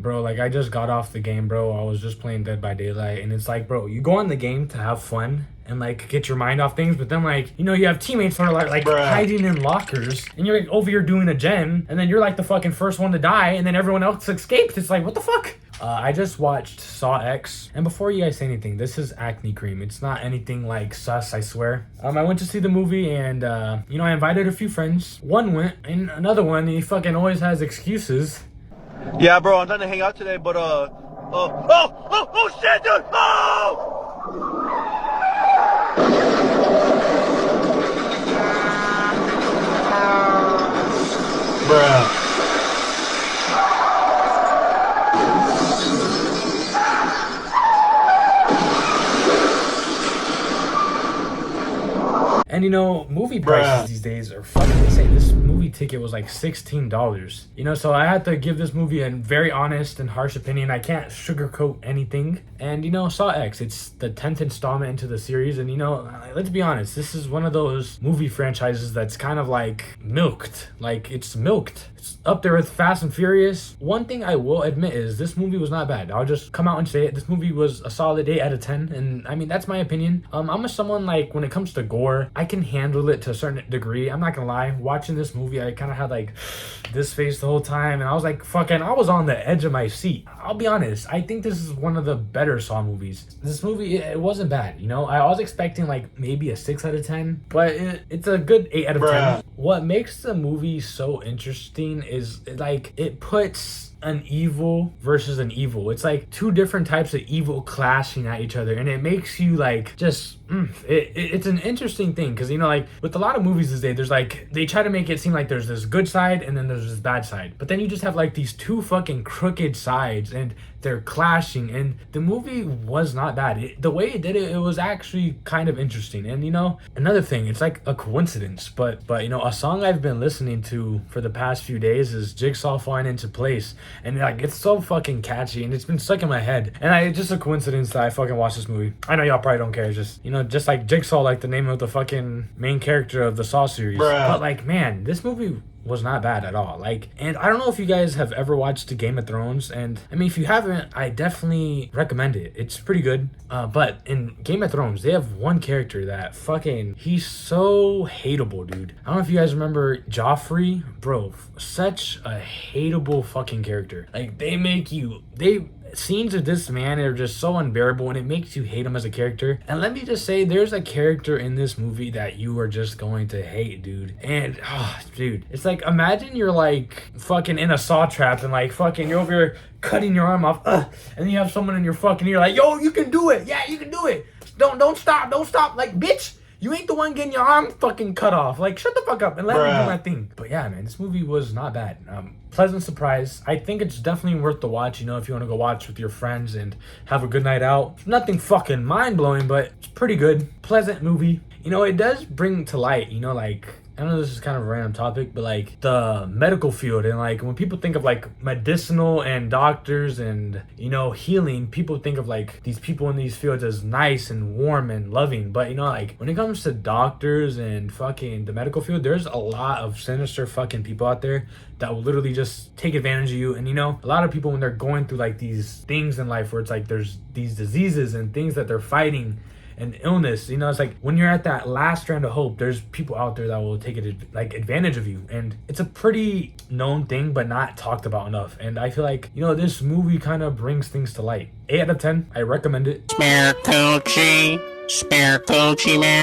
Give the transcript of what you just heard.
Bro, like I just got off the game, bro. I was just playing Dead by Daylight, and it's like, bro, you go on the game to have fun and like get your mind off things, but then like, you know, you have teammates that are like hiding in lockers, and you're like over here doing a gen, and then you're like the fucking first one to die, and then everyone else escaped. It's like, what the fuck? I just watched sawx, and before you guys say anything, this is acne cream. It's not anything like sus, I swear. I went to see the movie, and you know, I invited a few friends. One went, and another one, he fucking always has excuses. Yeah, bro, I'm trying to hang out today, but oh shit, dude! Oh! Bruh. And you know, movie prices these days are fucking insane. This movie ticket was like $16. You know, so I had to give this movie a very honest and harsh opinion. I can't sugarcoat anything. And you know, Saw X, it's the 10th installment into the series. And you know, let's be honest, this is one of those movie franchises that's kind of like milked. Like, it's milked. It's up there with Fast and Furious. One thing I will admit is this movie was not bad. I'll just come out and say it. This movie was a solid 8 out of 10. And I mean, that's my opinion. I'm someone like, when it comes to gore, I can handle it to a certain degree. I'm not gonna lie. Watching this movie, I kind of had like this face the whole time. And I was like, fucking, I was on the edge of my seat. I'll be honest. I think this is one of the better Saw movies. This movie, it wasn't bad. You know, I was expecting like maybe a 6 out of 10. But it's a good 8 out of 10. What makes the movie so interesting is like it puts an evil versus an evil. It's like two different types of evil clashing at each other, and it makes you like just it's an interesting thing, because you know, like with a lot of movies these days, there's like, they try to make it seem like there's this good side and then there's this bad side, but then you just have like these two fucking crooked sides and they're clashing. And the movie was not bad. The way it did it, it was actually kind of interesting. And you know, another thing, it's like a coincidence, but you know, a song I've been listening to for the past few days is Jigsaw Falling Into Place, and like it's so fucking catchy and it's been stuck in my head. And it's just a coincidence that I fucking watched this movie. I know y'all probably don't care, just, you know, just like Jigsaw, like the name of the fucking main character of the Saw series. But like, man, this movie was not bad at all. Like, and I don't know if you guys have ever watched Game of Thrones, and I mean, if you haven't, I definitely recommend it. It's pretty good. But in Game of Thrones, they have one character that fucking, he's so hateable, dude. I don't know if you guys remember Joffrey, bro, such a hateable fucking character. Like, scenes of this man are just so unbearable, and it makes you hate him as a character. And let me just say, there's a character in this movie that you are just going to hate, dude. And dude, it's like, imagine you're like fucking in a saw trap and like fucking you're over here cutting your arm off, and then you have someone in your fucking ear like, yo, you can do it. Yeah, you can do it. Don't stop. Like, bitch, you ain't the one getting your arm fucking cut off. Like, shut the fuck up and let me do my thing. But yeah, man, this movie was not bad. Pleasant surprise. I think it's definitely worth the watch, you know, if you want to go watch with your friends and have a good night out. Nothing fucking mind-blowing, but it's pretty good. Pleasant movie. You know, it does bring to light, you know, like, I know this is kind of a random topic, but like the medical field, and like when people think of like medicinal and doctors and, you know, healing, people think of like these people in these fields as nice and warm and loving. But you know, like when it comes to doctors and fucking the medical field, there's a lot of sinister fucking people out there that will literally just take advantage of you. And you know, a lot of people, when they're going through like these things in life where it's like there's these diseases and things that they're fighting and illness, you know, it's like when you're at that last strand of hope, there's people out there that will take advantage of you. And it's a pretty known thing, but not talked about enough. And I feel like, you know, this movie kind of brings things to light. 8 out of 10. I recommend it. Spare Coochie, man.